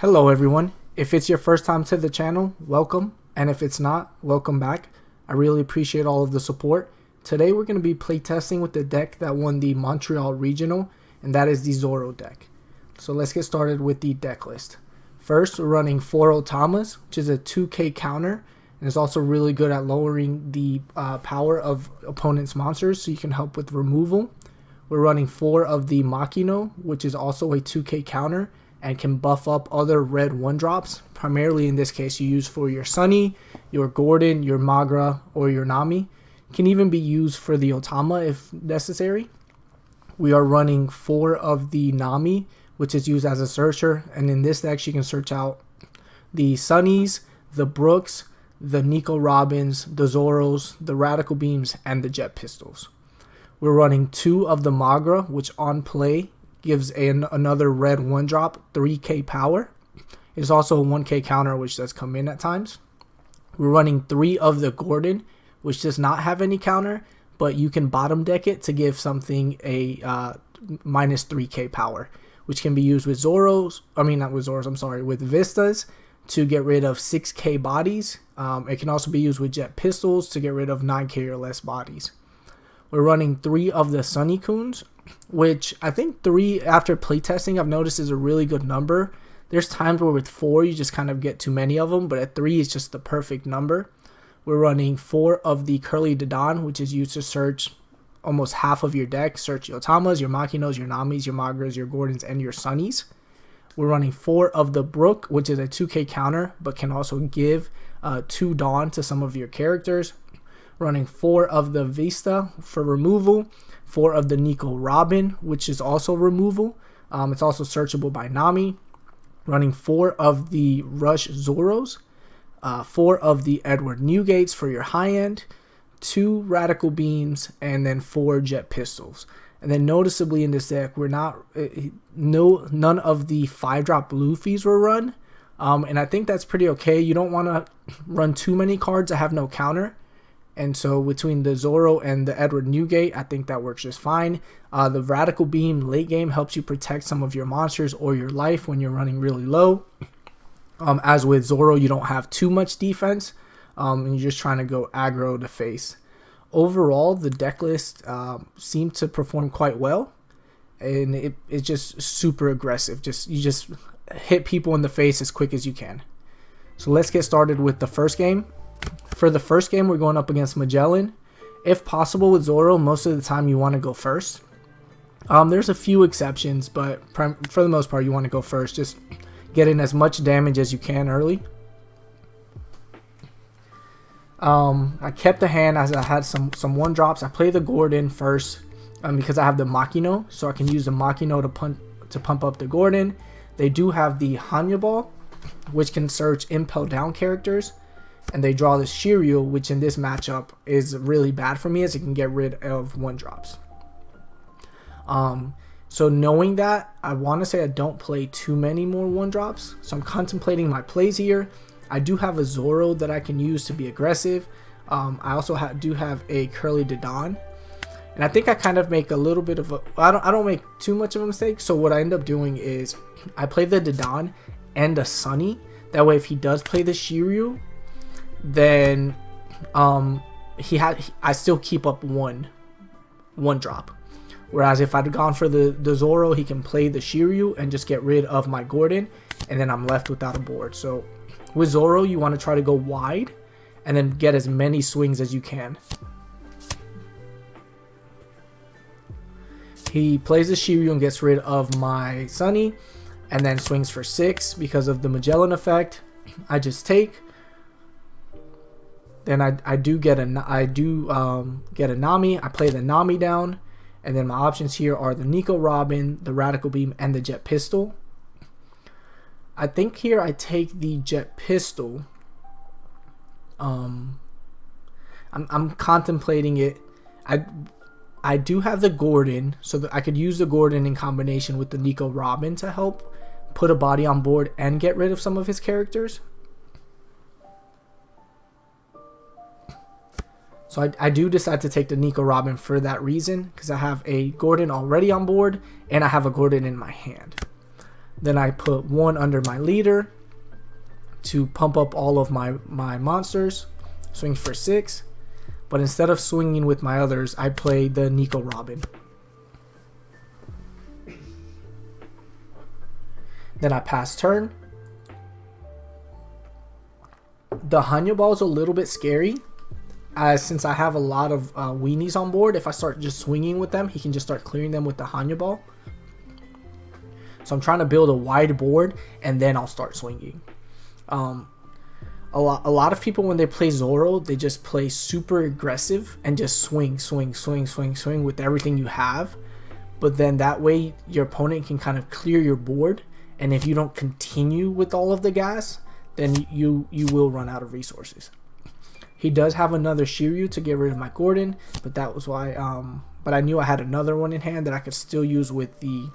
Hello everyone, if it's your first time to the channel, welcome, and if it's not, welcome back. I really appreciate all of the support. Today we're going to be playtesting with the deck that won the Montreal Regional, and that is the Zoro deck. So let's get started with the deck list. First, we're running 4 Otamas, which is a 2k counter, and is also really good at lowering the power of opponent's monsters, so you can help with removal. We're running 4 of the Makino, which is also a 2k counter, and can buff up other red 1-drops. Primarily in this case you use for your Sunny, your Gordon, your Magra, or your Nami. Can even be used for the Otama if necessary. We are running 4 of the Nami, which is used as a searcher, and in this deck you can search out the Sunnies, the Brooks, the Nico Robins, the Zoros, the Radical Beams, and the Jet Pistols. We're running 2 of the Magra, which on play gives another red 1-drop, 3k power. It's also a 1k counter, which does come in at times. We're running 3 of the Gordon, which does not have any counter, but you can bottom deck it to give something a minus 3k power, which can be used with Zoros, with Vistas to get rid of 6k bodies. It can also be used with Jet Pistols to get rid of 9k or less bodies. We're running 3 of the Sunny Coons, which I think 3 after playtesting I've noticed is a really good number. There's times where with 4 you just kind of get too many of them, but at 3 is just the perfect number. We're running 4 of the Curly Dodon, which is used to search almost half of your deck. Search your Otamas, your Makinos, your Namis, your Magras, your Gordons, and your Sunnies. We're running 4 of the Brook, which is a 2k counter, but can also give 2 Dawn to some of your characters. Running 4 of the Vista for removal, 4 of the Nico Robin, which is also removal. It's also searchable by Nami. Running 4 of the Rush Zoros, 4 of the Edward Newgates for your high end, 2 Radical Beams, and then 4 Jet Pistols. And then noticeably in this deck, none of the 5-drop Luffys were run, and I think that's pretty okay. You don't want to run too many cards that have no counter. And so between the Zoro and the Edward Newgate, I think that works just fine. The Radical Beam late game helps you protect some of your monsters or your life when you're running really low. As with Zoro, you don't have too much defense, and you're just trying to go aggro to face. Overall, the deck list seemed to perform quite well, and it's just super aggressive. You just hit people in the face as quick as you can. So let's get started with the first game. For the first game, we're going up against Magellan. If possible with Zoro, most of the time you want to go first. There's a few exceptions, but for the most part, you want to go first. Just get in as much damage as you can early. I kept the hand as I had some 1-drops. I play the Gordon first because I have the Makino, so I can use the Makino to pump up the Gordon. They do have the Hanya Ball, which can search Impel Down characters. And they draw the Shiryu, which in this matchup is really bad for me as it can get rid of 1-drops. So knowing that, I want to say I don't play too many more 1-drops. So I'm contemplating my plays here. I do have a Zoro that I can use to be aggressive. I also do have a Curly Dodon. And I think I kind of make a little bit of a... I don't make too much of a mistake. So what I end up doing is I play the Dodon and the Sunny. That way if he does play the Shiryu, then I still keep up 1-drop. Whereas if I'd gone for the Zoro, he can play the Shiryu and just get rid of my Gordon, and then I'm left without a board. So with Zoro, you want to try to go wide and then get as many swings as you can. He plays the Shiryu and gets rid of my Sunny, and then swings for 6 because of the Magellan effect. I just take. Then I do get a Nami. I play the Nami down, and then my options here are the Nico Robin, the Radical Beam, and the Jet Pistol. I think here I take the Jet Pistol. I'm contemplating it. I do have the Gordon, so that I could use the Gordon in combination with the Nico Robin to help put a body on board and get rid of some of his characters. So I do decide to take the Nico Robin for that reason, because I have a Gordon already on board and I have a Gordon in my hand. Then I put 1 under my leader to pump up all of my monsters. Swing for 6. But instead of swinging with my others, I play the Nico Robin. Then I pass turn. The Hanyo Ball is a little bit scary, since I have a lot of weenies on board. If I start just swinging with them, he can just start clearing them with the Hanyo Ball. So I'm trying to build a wide board, and then I'll start swinging. A lot of people, when they play Zoro, they just play super aggressive and just swing with everything you have. But then that way your opponent can kind of clear your board, and if you don't continue with all of the gas, then you will run out of resources. He does have another Shiryu to get rid of my Gordon, but that was why but I knew I had another one in hand that I could still use with the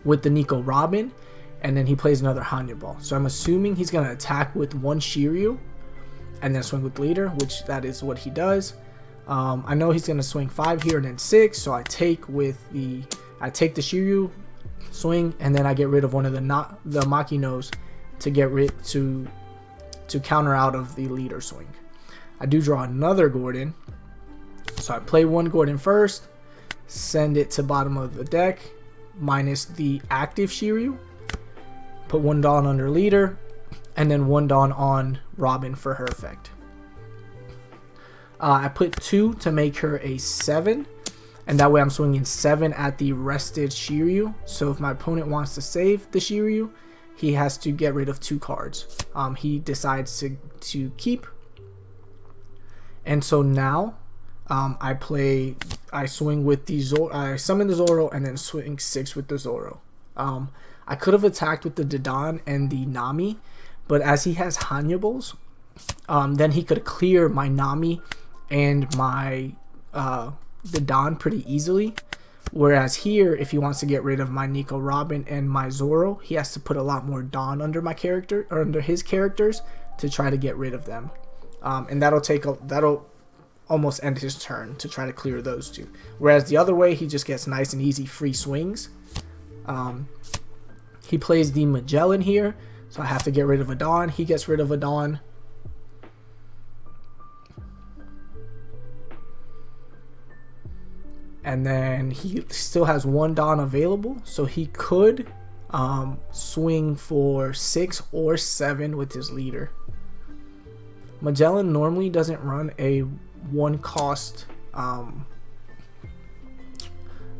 Nico Robin. And then he plays another Hanyo Ball. So I'm assuming he's going to attack with 1 Shiryu and then swing with leader, which that is what he does. I know he's going to swing 5 here and then 6. So I take the Shiryu, swing, and then I get rid of one of the Makinos to get rid to counter out of the leader swing. I do draw another Gordon. So I play 1 Gordon first, send it to bottom of the deck, minus the active Shiryu. Put 1 Dawn under leader, and then 1 Dawn on Robin for her effect. I put 2 to make her a 7, and that way I'm swinging 7 at the rested Shiryu. So if my opponent wants to save the Shiryu, he has to get rid of 2 cards. He decides to keep, and so now I swing with the Zoro. I summon the Zoro and then swing 6 with the Zoro. I could have attacked with the Dadan and the Nami, but as he has Hanyables, then he could clear my Nami and my Dadan pretty easily. Whereas here, if he wants to get rid of my Nico Robin and my Zoro, he has to put a lot more Dawn under my character, or under his characters, to try to get rid of them. And that'll almost end his turn to try to clear those 2. Whereas the other way, he just gets nice and easy free swings. He plays the Magellan here, so I have to get rid of a Dawn. He gets rid of a Dawn. And then he still has 1 Dawn available, so he could swing for 6 or 7 with his leader. Magellan normally doesn't run a 1 cost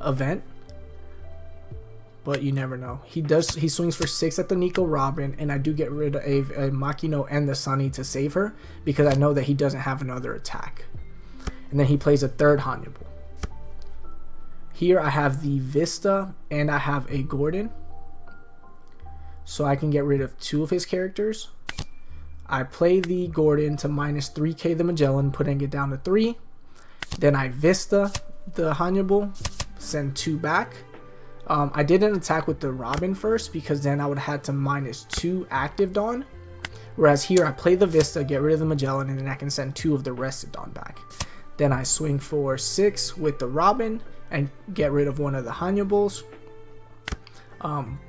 event, but you never know. He swings for 6 at the Nico Robin, and I do get rid of a Makino and the Sunny to save her, because I know that he doesn't have another attack. And then he plays a 3rd Hannibal. Here I have the Vista and I have a Gordon, so I can get rid of 2 of his characters. I play the Gordon to minus 3k the Magellan, putting it down to 3. Then I Vista the Hannibal, send 2 back. I didn't attack with the Robin first, because then I would have had to minus 2 active Dawn. Whereas here I play the Vista, get rid of the Magellan, and then I can send 2 of the rested Dawn back. Then I swing for 6 with the Robin and get rid of one of the Hannibals.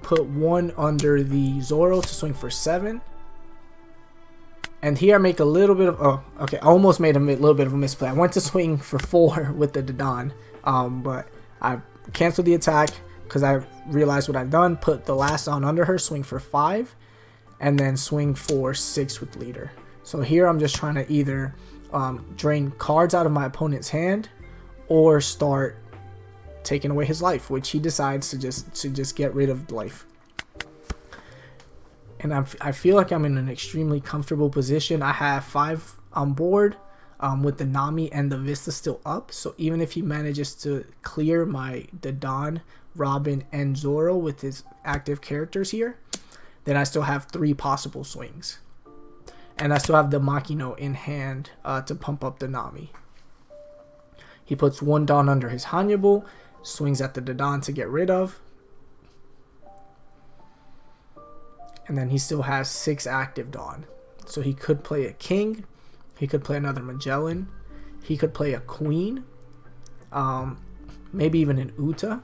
Put 1 under the Zoro to swing for 7. And here I make a little bit of, I almost made a little bit of a misplay. I went to swing for 4 with the Dadan, but I canceled the attack because I realized what I've done. Put the last Dawn under her, swing for 5, and then swing for 6 with leader. So here I'm just trying to either drain cards out of my opponent's hand or start taking away his life, which he decides to just get rid of life. And I feel like I'm in an extremely comfortable position. I have 5 on board with the Nami and the Vista still up. So even if he manages to clear the Dadan, Robin, and Zoro with his active characters here, then I still have 3 possible swings. And I still have the Makino in hand to pump up the Nami. He puts 1 Dawn under his Hannibal, swings at the Dadan to get rid of. And then he still has 6 active Dawn. So he could play a King. He could play another Magellan. He could play a Queen. Maybe even an Uta.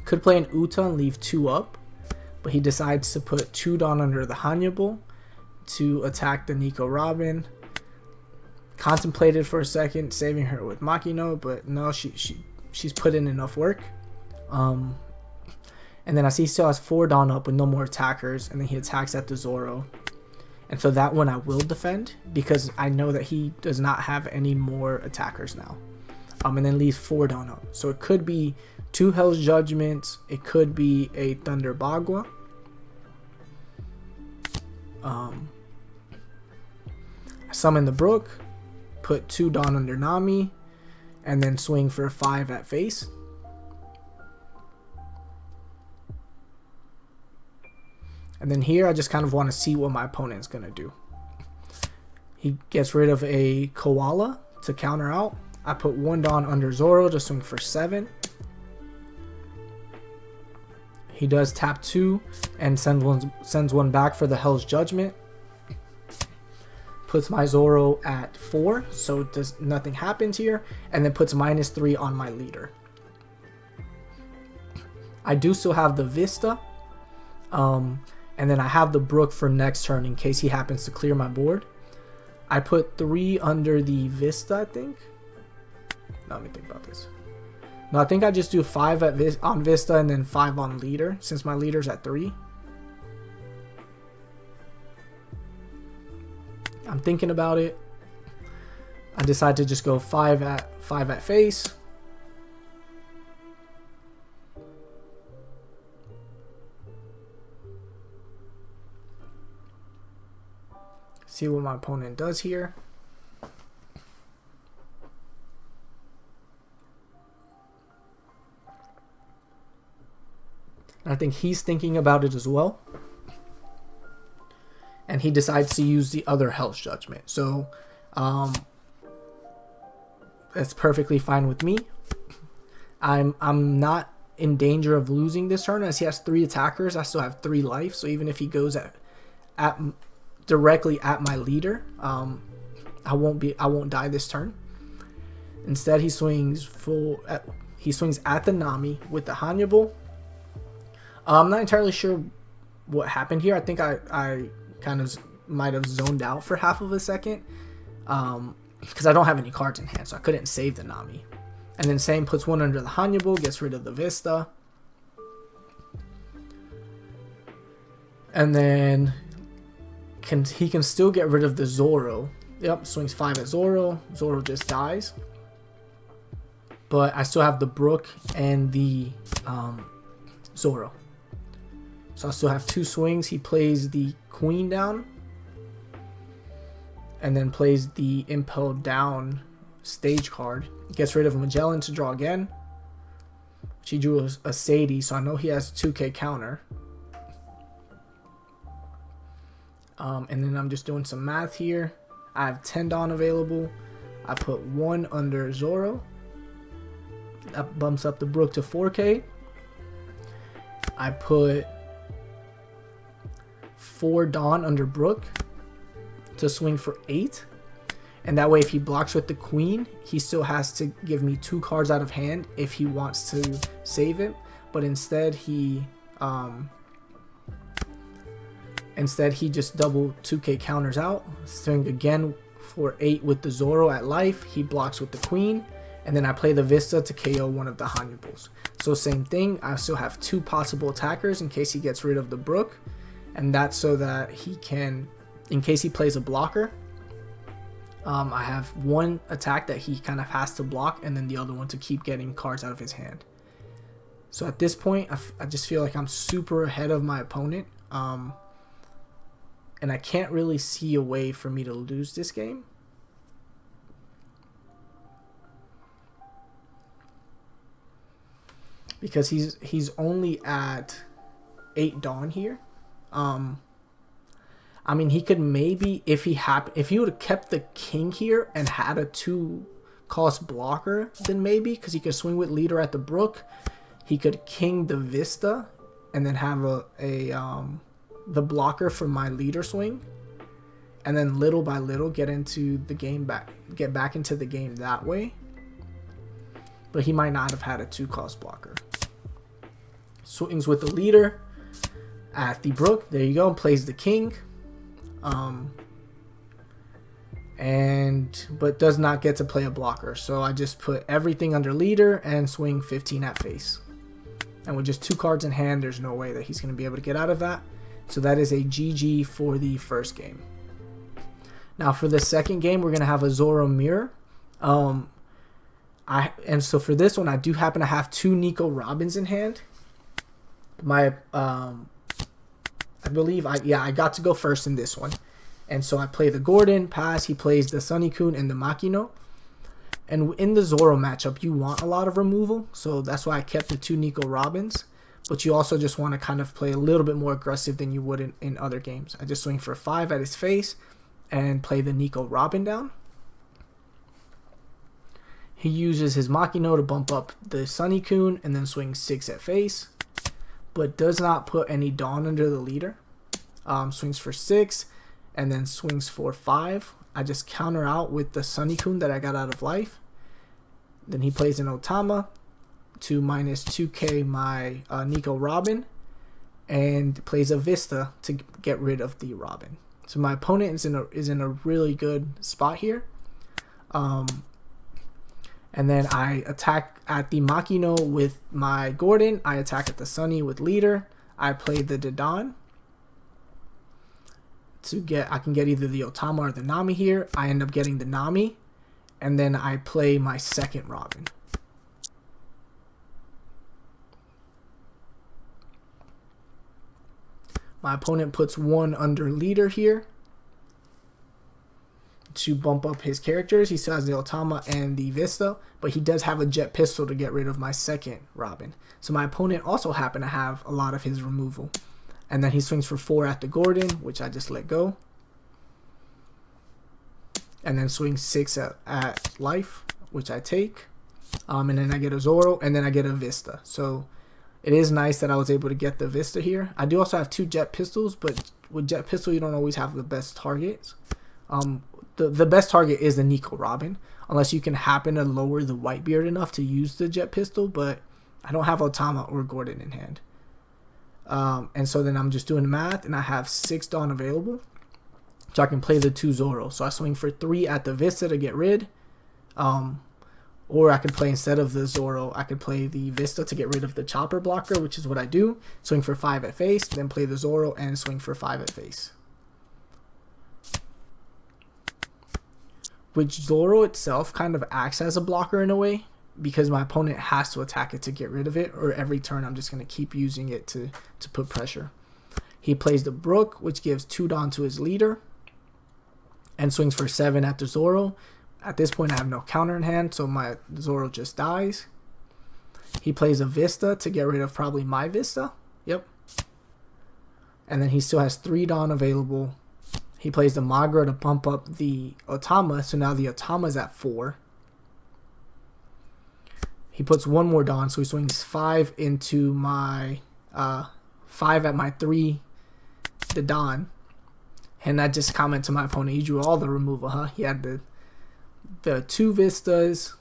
Could play an Uta and leave 2 up, but he decides to put 2 Dawn under the Hannibal to attack the Nico Robin. Contemplated for a second saving her with Makino, but no, she's put in enough work. And then I see he still has 4 Dawn up with no more attackers, and then he attacks at the Zoro. And so that one I will defend because I know that he does not have any more attackers now. And then leaves 4 Dawn up. So it could be 2 Hell's Judgments. It could be a Thunder Bagua. I summon the Brook, put 2 Dawn under Nami, and then swing for 5 at face. And then here I just kind of want to see what my opponent's going to do. He gets rid of a Koala to counter out. I put 1 Dawn under Zoro to swing for 7. He does tap 2 and sends one back for the Hell's Judgment. Puts my Zoro at 4, so nothing happens here. And then puts -3 on my leader. I do still have the Vista. And then I have the Brook for next turn in case he happens to clear my board. I put 3 under the Vista, I think. No, let me think about this. No, I think I just do 5 on Vista and then 5 on leader since my leader's at 3. I'm thinking about it. I decide to just go 5 at face. See what my opponent does here. I think he's thinking about it as well. And he decides to use the other Hell's Judgment. So that's perfectly fine with me. I'm not in danger of losing this turn as he has 3 attackers. I still have 3 life. So even if he goes directly at my leader, I won't die this turn. Instead, he swings at the Nami with the Hannibal. I'm not entirely sure what happened here. I think I kind of might have zoned out for half of a second because I don't have any cards in hand, so I couldn't save the Nami. And then same, puts 1 under the Hannibal, gets rid of the Vista. And then he can still get rid of the Zoro. Yep, swings 5 at Zoro. Zoro just dies. But I still have the Brook and the Zoro. So I still have 2 swings. He plays the Queen down. And then plays the Impel down stage card. Gets rid of Magellan to draw again. She drew a Sadie, so I know he has a 2k counter. And then I'm just doing some math here. I have 10 Dawn available. I put 1 under Zoro. That bumps up the Brook to 4k. I put 4 Dawn under Brook to swing for 8. And that way if he blocks with the Queen, he still has to give me 2 cards out of hand if he wants to save it. But instead he just double 2k counters out. Swing again for 8 with the Zoro at life. He blocks with the Queen. And then I play the Vista to KO one of the Hannibals. So same thing. I still have 2 possible attackers in case he gets rid of the Brook. And that's so that he can, in case he plays a blocker, I have 1 attack that he kind of has to block. And then the other one to keep getting cards out of his hand. So at this point, I just feel like I'm super ahead of my opponent. And I can't really see a way for me to lose this game. Because he's only at 8 Dawn here. I mean, he could maybe, if he would have kept the King here and had a 2-cost blocker, then maybe, because he could swing with leader at the Brook. He could King the Vista and then have the blocker for my leader swing, and then little by little get back into the game that way. But he might not have had a 2-cost blocker. Swings with the leader at the brook. There you go. Plays the king. But does not get to play a blocker. So I just put everything under leader and swing 15 at face. And with just 2 cards in hand, there's no way that he's going to be able to get out of that. So that is a GG for the first game. Now for the second game, we're going to have a Zoro mirror. So for this one, I do happen to have 2 Nico Robins in hand. I believe I got to go first in this one. And so I play the Gordon, pass, he plays the Sunny-kun and the Makino. And in the Zoro matchup, you want a lot of removal, so that's why I kept the 2 Nico Robins. But you also just want to kind of play a little bit more aggressive than you would in other games. I just swing for 5 at his face and play the Nico Robin down. He uses his Makino to bump up the Sunny-kun and then swings 6 at face, but does not put any Dawn under the leader. Swings for 6 and then swings for 5. I just counter out with the Sunny-kun that I got out of life. Then he plays an Otama to minus 2k my Nico Robin and plays a Vista to get rid of the Robin. So my opponent is in a really good spot here. And then I attack at the Makino with my Gordon. I attack at the Sunny with leader. I play the Dadan. I can get either the Otama or the Nami here. I end up getting the Nami, and then I play my second Robin. My opponent puts 1 under leader here to bump up his characters. He still has the Otama and the Vista, but he does have a jet pistol to get rid of my second Robin. So my opponent also happened to have a lot of his removal. And then he swings for 4 at the Gordon, which I just let go. And then swings 6 at life, which I take. And then I get a Zoro, and then I get a Vista. So it is nice that I was able to get the Vista here. I do also have 2 jet pistols, but with jet pistol, you don't always have the best targets. The best target is the Nico Robin, unless you can happen to lower the Whitebeard enough to use the jet pistol, but I don't have Otama or Gordon in hand. And so then I'm just doing the math, and I have 6 Dawn available, so I can play the 2 Zoro. So I swing for 3 at the Vista to get rid, or I could play, instead of the Zoro, I could play the Vista to get rid of the chopper blocker, which is what I do. Swing for 5 at face, then play the Zoro and swing for 5 at face. Which Zoro itself kind of acts as a blocker in a way, because my opponent has to attack it to get rid of it, or every turn I'm just going to keep using it to put pressure. He plays the Brook, which gives 2 Dawn to his leader, and swings for 7 at the Zoro. At this point I have no counter in hand, so my Zoro just dies. He plays a Vista to get rid of probably my Vista. Yep. And then he still has 3 Dawn available. He plays the Magra to bump up the Otama, so now the Otama's at 4. He puts 1 more Dawn, so he swings 5 into my 5 at my 3, the Dawn. And I just comment to my opponent, he drew all the removal, huh? He had the 2 Vistas,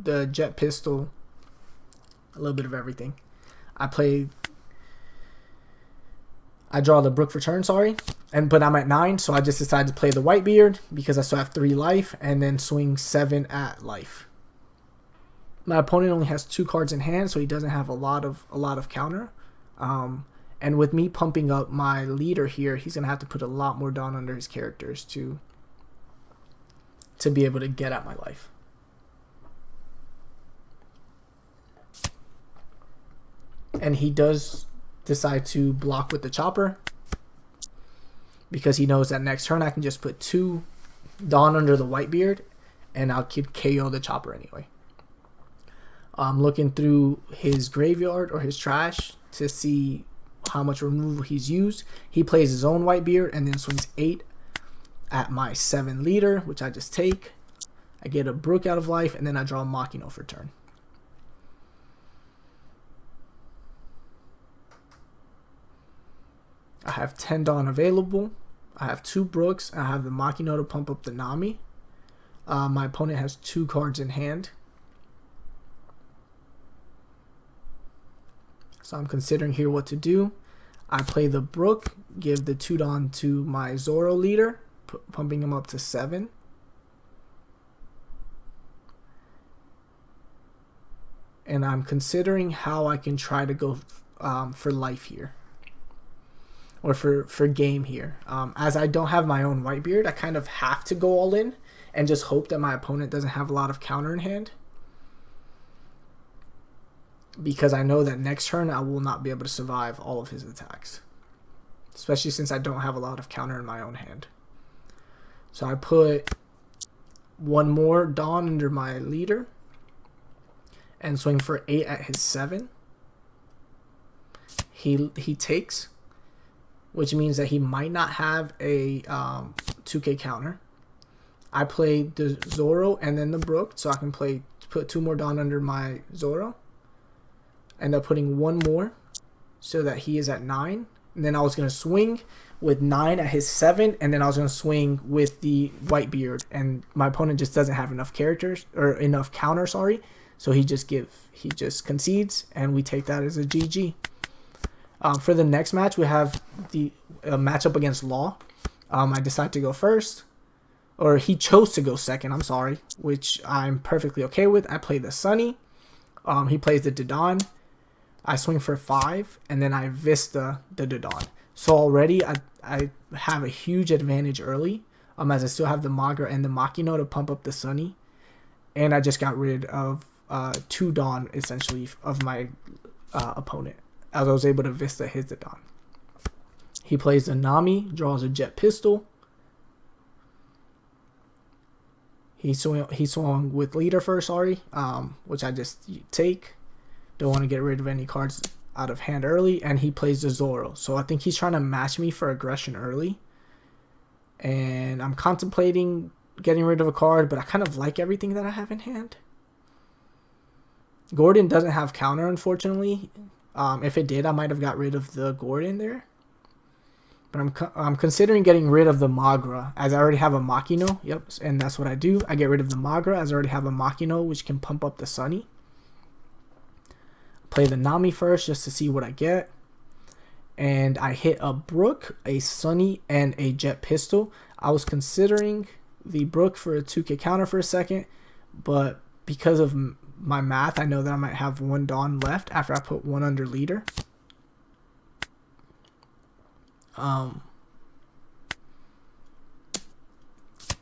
the jet pistol, a little bit of everything. I draw the Brook for turn, but I'm at 9, so I just decided to play the Whitebeard because I still have 3 life, and then swing 7 at life. My opponent only has 2 cards in hand, so he doesn't have a lot of counter. And with me pumping up my leader here, he's gonna have to put a lot more Dawn under his characters to be able to get at my life. And he does decide to block with the chopper because he knows that next turn I can just put 2 Dawn under the Whitebeard and I'll KO the chopper anyway. I'm looking through his graveyard or his trash to see how much removal he's used. He plays his own Whitebeard and then swings 8 at my 7 leader, which I just take. I get a Brook out of life, and then I draw a Makino for turn. I have 10 Dawn available. I have 2 Brooks. I have the Makino to pump up the Nami. My opponent has 2 cards in hand. So I'm considering here what to do. I play the Brook, give the 2 Dawn to my Zoro leader, pumping him up to 7. And I'm considering how I can try to go for life here. Or for game here. As I don't have my own Whitebeard, I kind of have to go all in and just hope that my opponent doesn't have a lot of counter in hand. Because I know that next turn I will not be able to survive all of his attacks. Especially since I don't have a lot of counter in my own hand. So I put 1 more Dawn under my leader. And swing for 8 at his 7. He takes, which means that he might not have a 2k counter. I play the Zoro and then the Brook, so I can put 2 more Dawn under my Zoro. End up putting 1 more so that he is at 9. And then I was going to swing with 9 at his 7, and then I was going to swing with the Whitebeard. And my opponent just doesn't have enough characters, or enough counter, sorry. So he just concedes, and we take that as a GG. For the next match, we have the matchup against Law. I decided to go first, or he chose to go second, I'm sorry, which I'm perfectly okay with. I play the Sunny. He plays the Dodon. I swing for 5, and then I Vista the Dodon. So already I have a huge advantage early, as I still have the Magra and the Makino to pump up the Sunny. And I just got rid of 2 Dawn, essentially, of my opponent, as I was able to Vista his Dawn. He plays the Nami, draws a Jet Pistol. He swung with leader first, sorry, which I just take. Don't want to get rid of any cards out of hand early. And he plays the Zoro. So I think he's trying to match me for aggression early. And I'm contemplating getting rid of a card, but I kind of like everything that I have in hand. Gordon doesn't have counter, unfortunately. If it did, I might have got rid of the Gordon there. But I'm considering getting rid of the Magra, as I already have a Makino. Yep, and that's what I do. I get rid of the Magra, as I already have a Makino, which can pump up the Sunny. Play the Nami first, just to see what I get. And I hit a Brook, a Sunny, and a Jet Pistol. I was considering the Brook for a 2k counter for a second, but because of my math, I know that I might have 1 Dawn left after I put 1 under leader.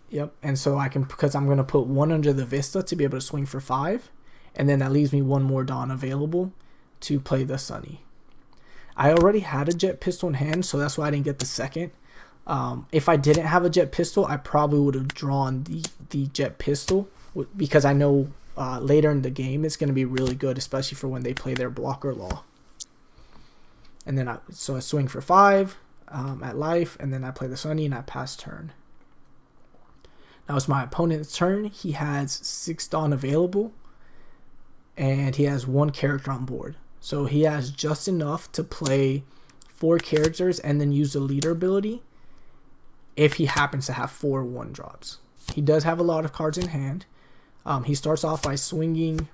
Yep, and so I can, because I'm going to put 1 under the Vista to be able to swing for 5, and then that leaves me 1 more Dawn available to play the Sunny. I already had a Jet Pistol in hand, so that's why I didn't get the second. If I didn't have a Jet Pistol, I probably would have drawn the Jet Pistol, because I know later in the game it's going to be really good, especially for when they play their blocker Law. And then I swing for 5 at life, and then I play the Sunny and I pass turn. Now it's my opponent's turn. He has 6 Dawn available, and he has 1 character on board. So he has just enough to play 4 characters and then use the leader ability if he happens to have 4 1-drops. He does have a lot of cards in hand. He starts off by swinging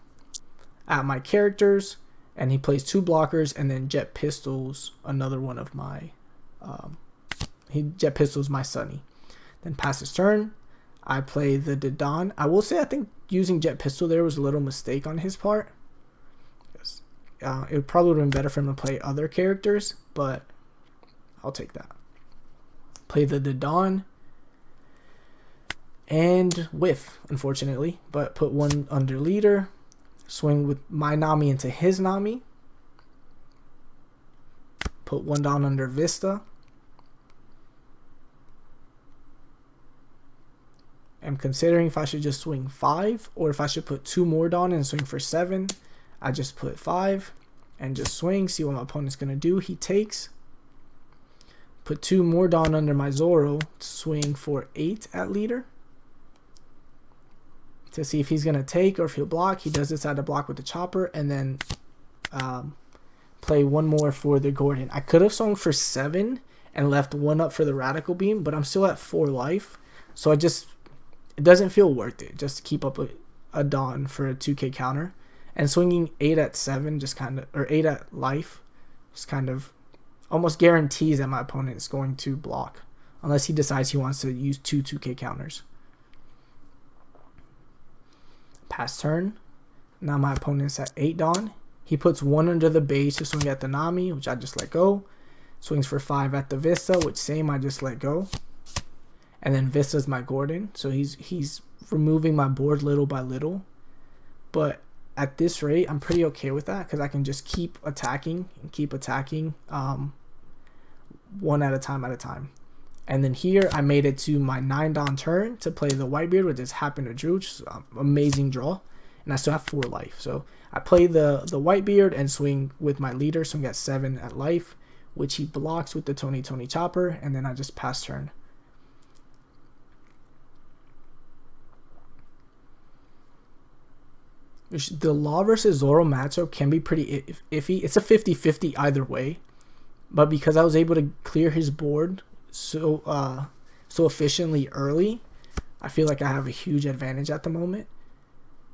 at my characters, and he plays 2 blockers, and then Jet Pistols another one of my he Jet Pistols my Sunny. Then passes turn. I play the Dodon. I will say I think using Jet Pistol there was a little mistake on his part. It probably would have been better for him to play other characters, but I'll take that. Play the Dodon. And whiff, unfortunately, but put 1 under leader. Swing with my Nami into his Nami. Put 1 down under Vista. I'm considering if I should just swing 5 or if I should put 2 more down and swing for 7. I just put 5 and just swing, see what my opponent's going to do. He takes. Put 2 more down under my Zoro to swing for 8 at leader. To see if he's going to take or if he'll block. He does decide to block with the chopper, and then play 1 more for the Gordon. I could have swung for 7 and left 1 up for the Radical Beam, but I'm still at 4 life. So it doesn't feel worth it just to keep up a Dawn for a 2k counter. And swinging 8 at 7 just kind of, or 8 at life, just kind of almost guarantees that my opponent is going to block. Unless he decides he wants to use 2K counters. Pass turn. Now my opponent's at 8 Dawn. He puts 1 under the base to swing at the Nami, which I just let go. Swings for 5 at the Vista, which same I just let go. And then Vista's my Gordon. So he's removing my board little by little. But at this rate, I'm pretty okay with that because I can just keep attacking and keep attacking one at a time. And then here I made it to my 9 Dawn turn to play the Whitebeard, which just happened to drew, which is an amazing draw. And I still have 4 life. So I play the Whitebeard and swing with my leader, swing at 7 at life, which he blocks with the Tony Chopper, and then I just pass turn. The Law versus Zoro matchup can be pretty iffy. It's a 50-50 either way. But because I was able to clear his board so efficiently early, I feel like I have a huge advantage at the moment.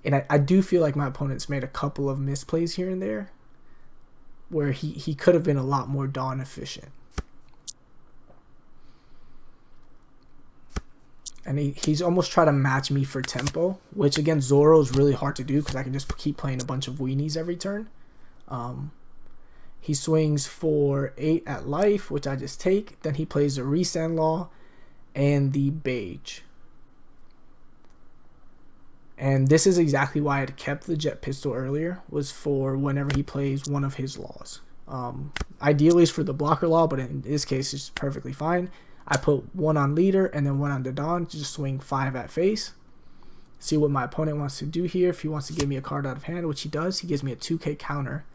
And I do feel like my opponent's made a couple of misplays here and there where he could have been a lot more Dawn efficient. And he's almost tried to match me for tempo, which against Zoro is really hard to do because I can just keep playing a bunch of weenies every turn. He swings for 8 at life, which I just take. Then he plays the Resend Law and the Beige. And this is exactly why I had kept the Jet Pistol earlier, was for whenever he plays one of his laws. Ideally it's for the blocker law, but in this case it's perfectly fine. I put 1 on leader and then 1 on the Dawn to just swing 5 at face. See what my opponent wants to do here. If he wants to give me a card out of hand, which he does, he gives me a 2K counter.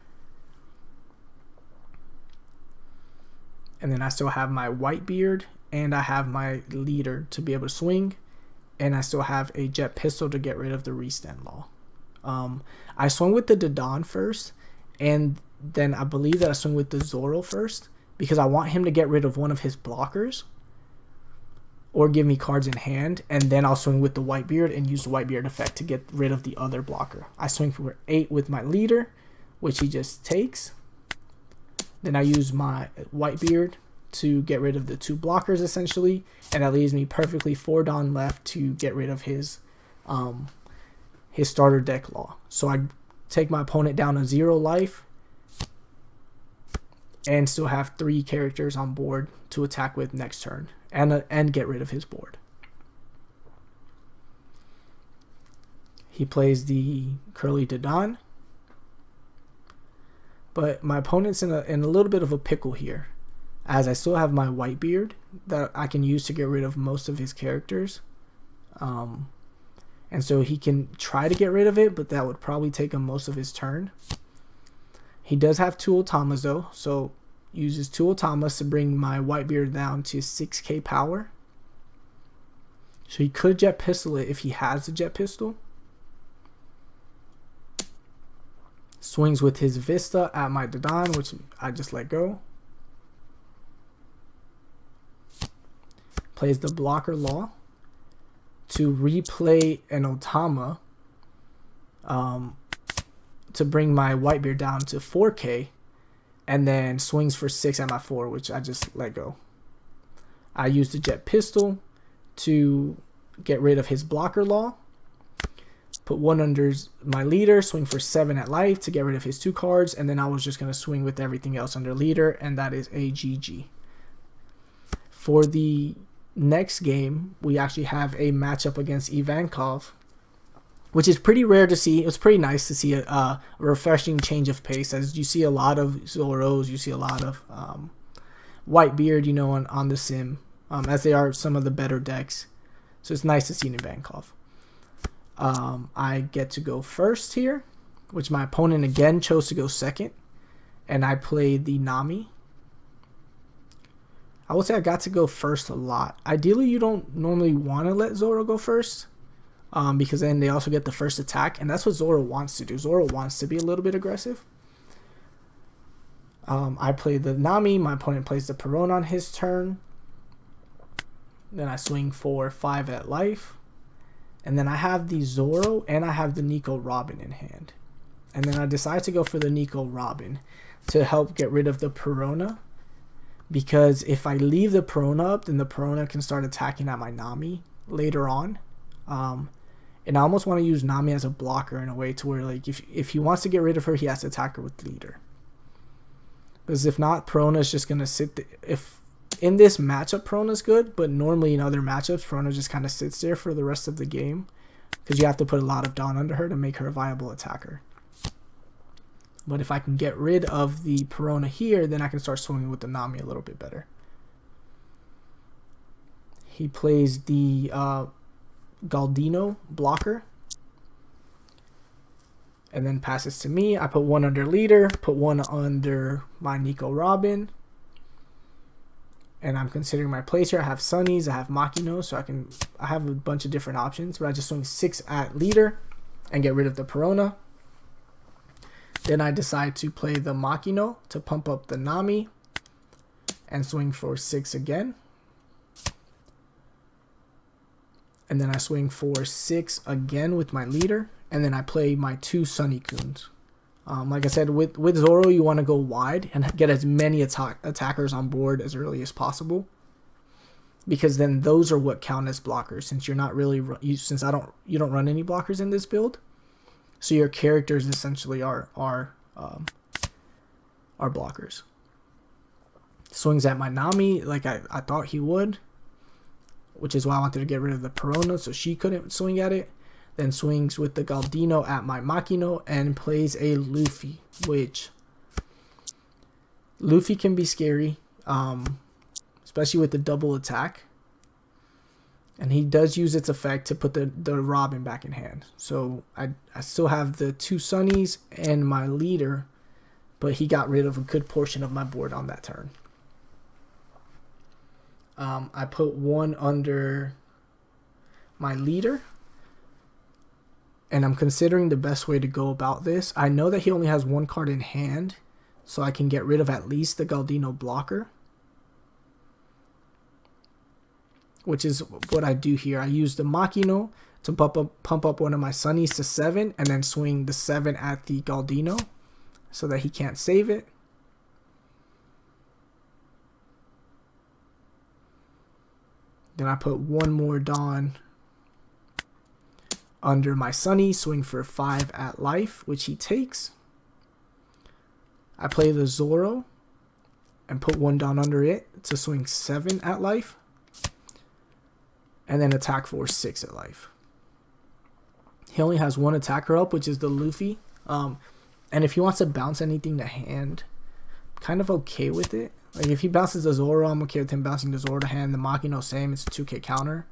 And then I still have my Whitebeard and I have my leader to be able to swing. And I still have a Jet Pistol to get rid of the Restand Law. I swung with the Dawn first, and then I believe that I swung with the Zoro first because I want him to get rid of one of his blockers or give me cards in hand, and then I'll swing with the Whitebeard and use the Whitebeard effect to get rid of the other blocker. I swing for 8 with my leader, which he just takes. Then I use my Whitebeard to get rid of the 2 blockers essentially, and that leaves me perfectly 4 Dawn left to get rid of his starter deck law. So I take my opponent down to 0 life and still have 3 characters on board to attack with next turn and get rid of his board. He plays the Curly Dawn, but my opponent's in a little bit of a pickle here, as I still have my Whitebeard that I can use to get rid of most of his characters. And so he can try to get rid of it, but that would probably take him most of his turn. He does have 2 Ultimas though, so uses 2 Ultimas to bring my Whitebeard down to 6K power. So he could Jet Pistol it if he has a Jet Pistol. Swings with his Vista at my Dawn, which I just let go. Plays the Blocker Law to replay an Ultima to bring my Whitebeard down to 4K, and then swings for 6 at my 4, which I just let go. I use the Jet Pistol to get rid of his Blocker Law. Put 1 under my leader, swing for 7 at life to get rid of his 2 cards, and then I was just going to swing with everything else under leader, and that is a GG. For the next game, we actually have a matchup against Ivankov, which is pretty rare to see. It was pretty nice to see a refreshing change of pace, as you see a lot of Zoros, you see a lot of Whitebeard, you know, on the sim, as they are some of the better decks. So it's nice to see Ivankov. I get to go first here, which my opponent again chose to go second, and I played the Nami. I would say I got to go first a lot. Ideally, you don't normally want to let Zoro go first, because then they also get the first attack, and that's what Zoro wants to do. Zoro wants to be a little bit aggressive. I played the Nami. My opponent plays the Perron on his turn. Then I swing for 5 at life. And then I have the Zoro and I have the Nico Robin in hand. And then I decided to go for the Nico Robin to help get rid of the Perona. Because if I leave the Perona up, then the Perona can start attacking at my Nami later on. And I almost want to use Nami as a blocker in a way to where, like, if he wants to get rid of her, he has to attack her with leader. Because if not, Perona is just going to sit there. If in this matchup, Perona is good, but normally in other matchups, Perona just kind of sits there for the rest of the game. Because you have to put a lot of Dawn under her to make her a viable attacker. But if I can get rid of the Perona here, then I can start swinging with the Nami a little bit better. He plays the Galdino blocker. And then passes to me. I put one under leader, put one under my Nico Robin. And I'm considering my plays here. I have Sunnies, I have Makino, so I have a bunch of different options. But I just swing 6 at leader and get rid of the Perona. Then I decide to play the Makino to pump up the Nami and swing for 6 again. And then I swing for 6 again with my leader. And then I play my 2 Sunny Coons. Like I said, with Zoro, you want to go wide and get as many attackers on board as early as possible. Because then those are what count as blockers. Since you're not really, you don't run any blockers in this build. So your characters essentially are blockers. Swings at my Nami like I thought he would, which is why I wanted to get rid of the Perona so she couldn't swing at it. Then swings with the Galdino at my Makino and plays a Luffy, which Luffy can be scary, especially with the double attack. And he does use its effect to put the Robin back in hand. So I still have the 2 Sunnies and my leader, but he got rid of a good portion of my board on that turn. I put one under my leader. And I'm considering the best way to go about this. I know that he only has 1 card in hand, so I can get rid of at least the Galdino blocker. Which is what I do here. I use the Makino to pump up one of my Sunnies to 7, and then swing the 7 at the Galdino so that he can't save it. Then I put one more Dawn under my Sunny, swing for 5 at life, which he takes. I play the Zoro and put one Dawn under it to swing 7 at life. And then attack for 6 at life. He only has 1 attacker up, which is the Luffy. And if he wants to bounce anything to hand, I'm kind of okay with it. Like if he bounces the Zoro, I'm okay with him bouncing the Zoro to hand. The Makino, same. It's a 2k counter.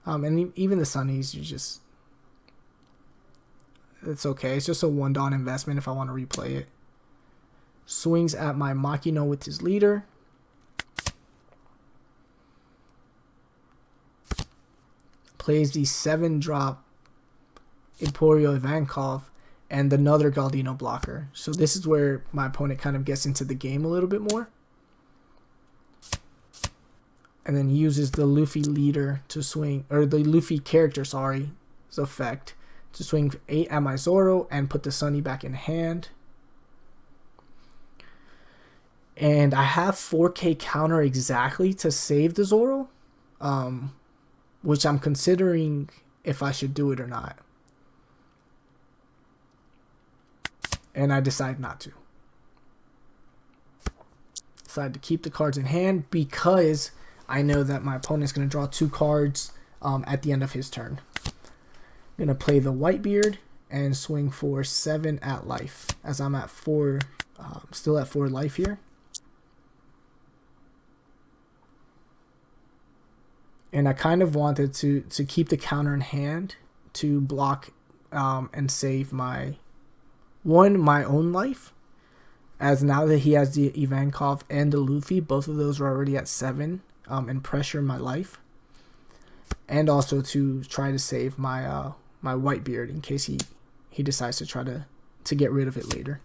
And even the Sunnies, it's okay. It's just a 1 Dawn investment if I want to replay it. Swings at my Makino with his leader. Plays the 7-drop Emporio Ivankov and another Galdino blocker. So this is where my opponent kind of gets into the game a little bit more. And then uses the Luffy leader to swing, or the Luffy character, sorry, his effect, to swing 8 at my Zoro and put the Sunny back in hand. And I have 4k counter exactly to save the Zoro, which I'm considering if I should do it or not. And I decide not to. Decide to keep the cards in hand because I know that my opponent's going to draw 2 cards at the end of his turn. I'm going to play the Whitebeard and swing for 7 at life as I'm at 4, still at 4 life here. And I kind of wanted to keep the counter in hand to block and save my own life. As now that he has the Ivankov and the Luffy, both of those are already at 7 and pressure my life. And also to try to save my my Whitebeard in case he decides to try to get rid of it later.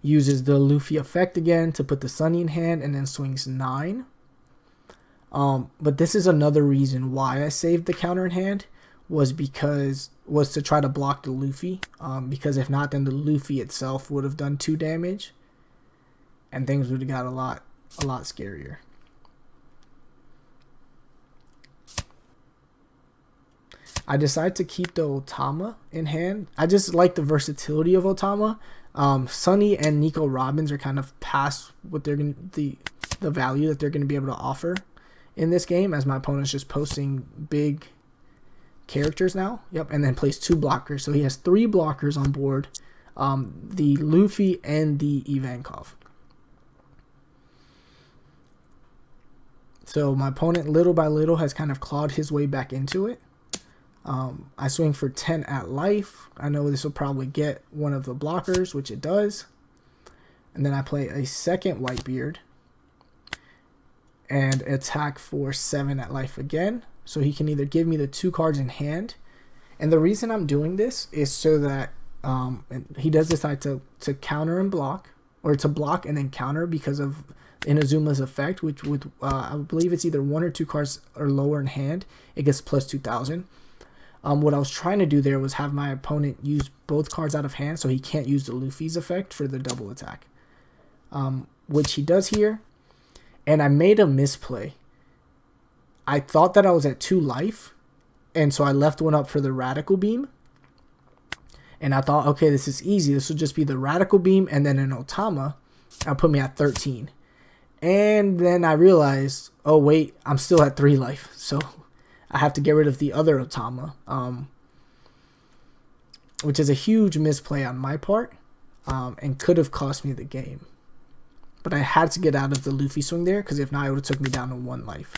Uses the Luffy effect again to put the Sunny in hand and then swings 9. But this is another reason why I saved the counter in hand, was because was to try to block the Luffy, because if not, then the Luffy itself would have done 2 damage, and things would have got a lot scarier. I decided to keep the Otama in hand. I just like the versatility of Otama. Sunny and Nico Robbins are kind of past what they're gonna the value that they're going to be able to offer in this game, as my opponent's just posting big characters now. Yep, and then plays 2 blockers. So he has 3 blockers on board, the Luffy and the Ivankov. So my opponent, little by little, has kind of clawed his way back into it. I swing for 10 at life. I know this will probably get one of the blockers, which it does. And then I play a second Whitebeard and attack for 7 at life again. So he can either give me the 2 cards in hand. And the reason I'm doing this is so that he does decide to counter and block, or to block and then counter because of Inazuma's effect, which with I believe it's either 1 or 2 cards or lower in hand, it gets plus 2,000. What I was trying to do there was have my opponent use both cards out of hand so he can't use the Luffy's effect for the double attack, which he does here. And I made a misplay. I thought that I was at 2 life, and so I left one up for the Radical Beam. And I thought, okay, this is easy. This will just be the Radical Beam and then an Otama. That'll put me at 13. And then I realized, oh wait, I'm still at 3 life. So I have to get rid of the other Otama, which is a huge misplay on my part, and could have cost me the game. But I had to get out of the Luffy swing there, because if not, it would have took me down to 1 life.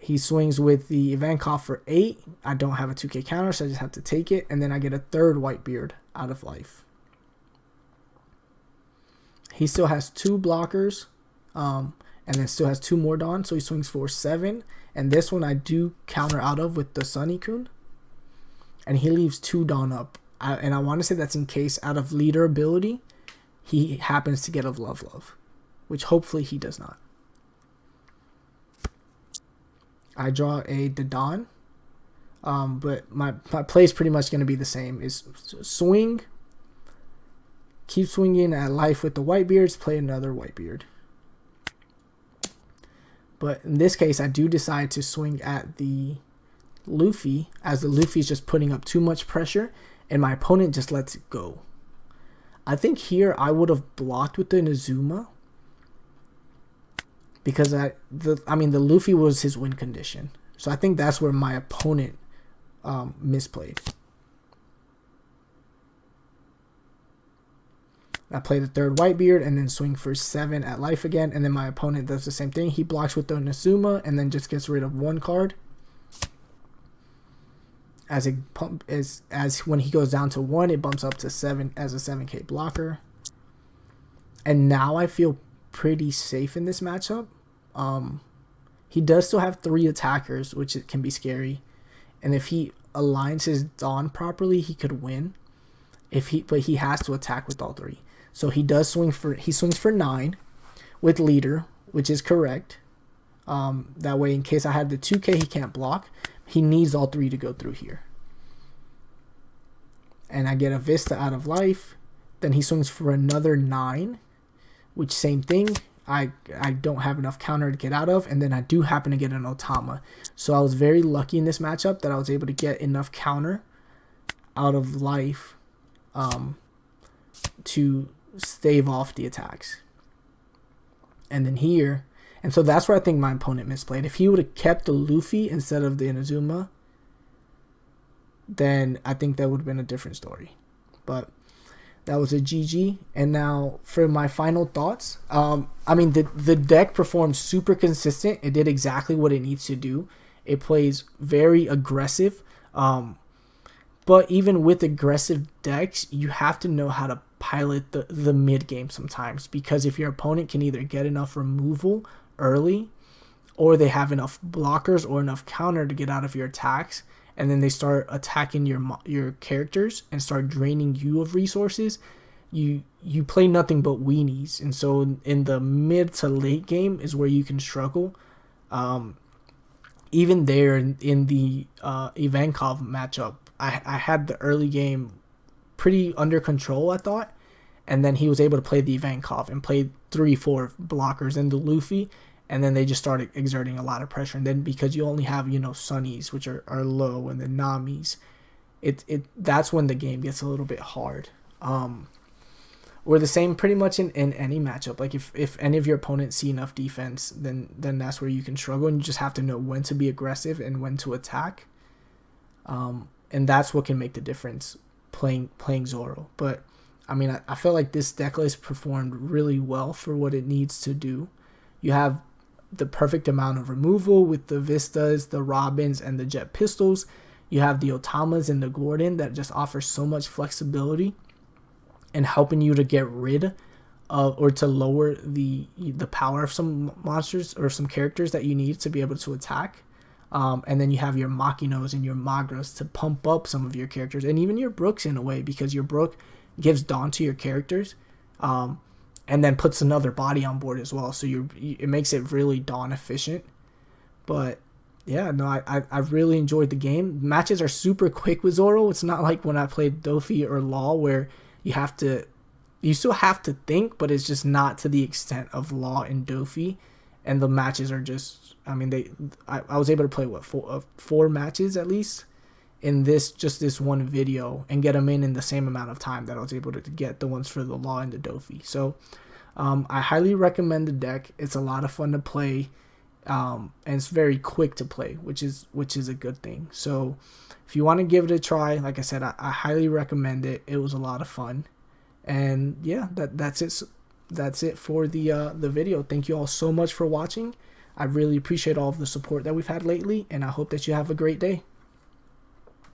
He swings with the Ivankov for 8. I don't have a 2k counter, so I just have to take it, and then I get a 3rd Whitebeard out of life. He still has 2 blockers, and then still has 2 more Dawn, so he swings for 7. And this one I do counter out of with the Sunny-kun. And he leaves 2 Dawn up. And I want to say that's in case out of leader ability, he happens to get a Love, which hopefully he does not. I draw a Dadan. But my play is pretty much going to be the same. Is swing, keep swinging at life with the Whitebeards, play another Whitebeard. But in this case, I do decide to swing at the Luffy, as the Luffy is just putting up too much pressure, and my opponent just lets it go. I think here I would have blocked with the Inazuma, because the Luffy was his win condition. So I think that's where my opponent misplayed. I play the 3rd Whitebeard and then swing for 7 at life again, and then my opponent does the same thing. He blocks with the Inazuma and then just gets rid of 1 card. As when he goes down to 1, it bumps up to 7 as a 7k blocker. And now I feel pretty safe in this matchup. He does still have 3 attackers, which it can be scary. And if he aligns his Dawn properly, he could win. But he has to attack with all 3. So he swings for 9 with leader, which is correct. That way, in case I had the 2k, he can't block. He needs all 3 to go through here. And I get a Vista out of life. Then he swings for another 9, which same thing. I don't have enough counter to get out of, and then I do happen to get an Otama. So I was very lucky in this matchup that I was able to get enough counter out of life to stave off the attacks. And then here, and so that's where I think my opponent misplayed. If he would have kept the Luffy instead of the Inazuma, then I think that would have been a different story. But that was a GG. And now for my final thoughts. The deck performed super consistent. It did exactly what it needs to do. It plays very aggressive. But even with aggressive decks, you have to know how to pilot the mid game sometimes. Because if your opponent can either get enough removal early, or they have enough blockers or enough counter to get out of your attacks, and then they start attacking your characters and start draining you of resources, you play nothing but weenies. And so in the mid to late game is where you can struggle. Even there in the Ivankov matchup, I had the early game pretty under control, I thought. And then he was able to play the Ivankov and play 3-4 blockers into Luffy. And then they just started exerting a lot of pressure. And then because you only have, Sunnies, which are low, and then Namis, that's when the game gets a little bit hard. We're the same pretty much in any matchup. Like if any of your opponents see enough defense, then that's where you can struggle, and you just have to know when to be aggressive and when to attack. And that's what can make the difference playing Zoro. But I mean, I feel like this deck list performed really well for what it needs to do. You have the perfect amount of removal with the Vistas, the Robins, and the Jet Pistols. You have the Otamas and the Gordon that just offer so much flexibility and helping you to get rid of, or to lower the power of some monsters or some characters that you need to be able to attack. And then you have your Makinos and your Magras to pump up some of your characters, and even your Brooks in a way, because your Brook gives Dawn to your characters, and then puts another body on board as well. So it makes it really Dawn efficient. But yeah, no, I really enjoyed the game. Matches are super quick with Zoro. It's not like when I played Dofi or Law where you still have to think, but it's just not to the extent of Law and Dofi. And the matches are just, I mean, I was able to play four matches at least in this one video and get them in the same amount of time that I was able to get the ones for the Law and the Dofi. So I highly recommend the deck. It's a lot of fun to play, and it's very quick to play, which is a good thing. So if you want to give it a try, like I said, I highly recommend it. It was a lot of fun. And yeah, that's it for the video. Thank you all so much for watching. I really appreciate all of the support that we've had lately, and I hope that you have a great day.